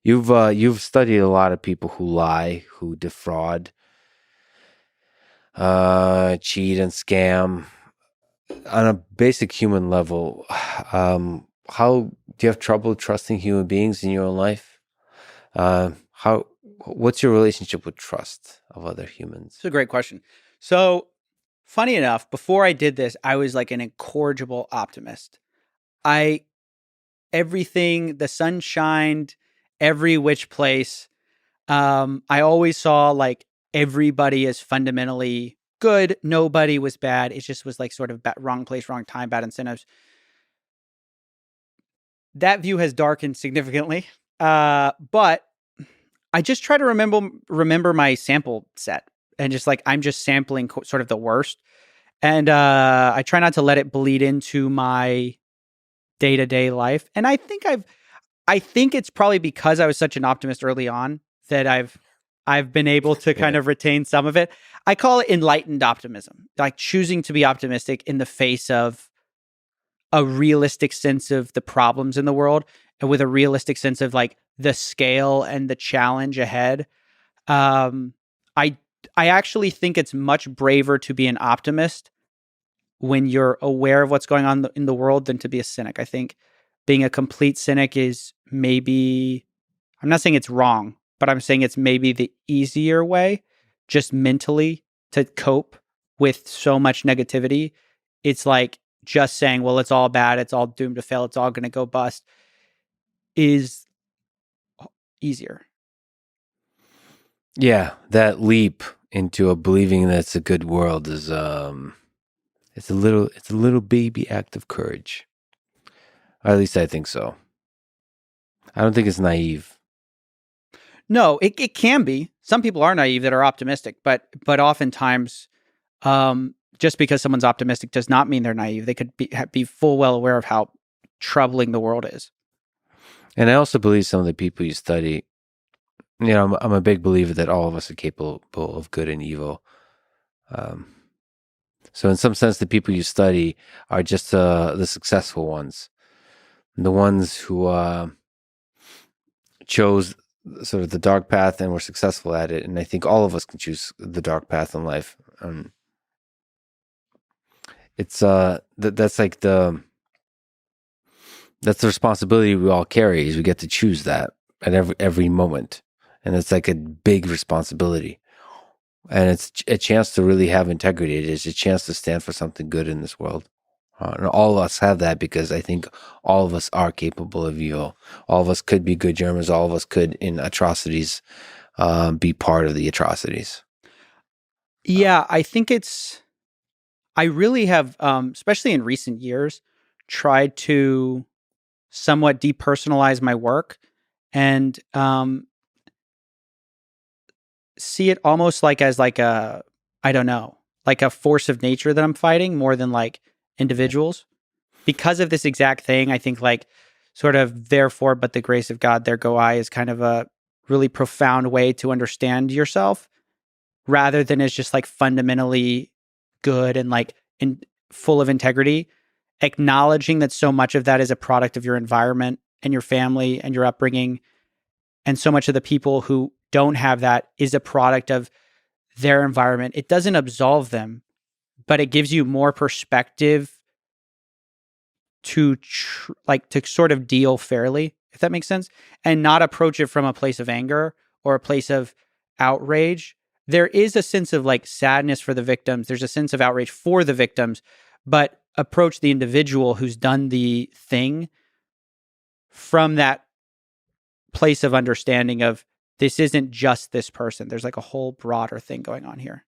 You've studied a lot of people who lie, who defraud, cheat and scam on a basic human level. How do you have trouble trusting human beings in your own life? How what's your relationship with trust of other humans? It's a great question. So, funny enough, before I did this, I was like an incorrigible optimist. I everything, the sun shined every which place. I always saw like everybody is fundamentally good. Nobody was bad. It just was like sort of wrong place, wrong time, bad incentives. That view has darkened significantly. But I just try to remember my sample set, and just like I'm just sampling sort of the worst. And I try not to let it bleed into my day-to-day life. And I think it's probably because I was such an optimist early on that I've been able to kind of retain some of it. I call it enlightened optimism, like choosing to be optimistic in the face of a realistic sense of the problems in the world, and with a realistic sense of like the scale and the challenge ahead. Um, I I actually think it's much braver to be an optimist when you're aware of what's going on in the world than to be a cynic. I think being a complete cynic is maybe, I'm not saying it's wrong, but I'm saying it's maybe the easier way, just mentally, to cope with so much negativity. It's like just saying, well, it's all bad, it's all doomed to fail, it's all going to go bust, is easier. Yeah, that leap into a believing that it's a good world is it's a little baby act of courage. Or at least I think so. I don't think it's naive. No, it can be. Some people are naive that are optimistic, but oftentimes, just because someone's optimistic does not mean they're naive. They could be full well aware of how troubling the world is. And I also believe some of the people you study, I'm a big believer that all of us are capable of good and evil. Um, so in some sense, the people you study are just the successful ones, the ones who chose sort of the dark path and were successful at it. And I think all of us can choose the dark path in life. It's that's like that's the responsibility we all carry, is we get to choose that at every moment, and it's like a big responsibility, and it's a chance to really have integrity. It is a chance to stand for something good in this world. And all of us have that, because I think all of us are capable of evil. All of us could be good Germans. All of us could, in atrocities, be part of the atrocities. Yeah, I think I really have, especially in recent years, tried to somewhat depersonalize my work and see it almost like as like a, I don't know, like a force of nature that I'm fighting more than like individuals. Because of this exact thing, I think like sort of therefore, but the grace of God, there go I, is kind of a really profound way to understand yourself, rather than as just like fundamentally good and like full of integrity. Acknowledging that so much of that is a product of your environment and your family and your upbringing, and so much of the people who don't have that is a product of their environment. It doesn't absolve them, but it gives you more perspective to to sort of deal fairly, if that makes sense, and not approach it from a place of anger or a place of outrage. There is a sense of like sadness for the victims. There's a sense of outrage for the victims, but approach the individual who's done the thing from that place of understanding of, this isn't just this person. There's like a whole broader thing going on here.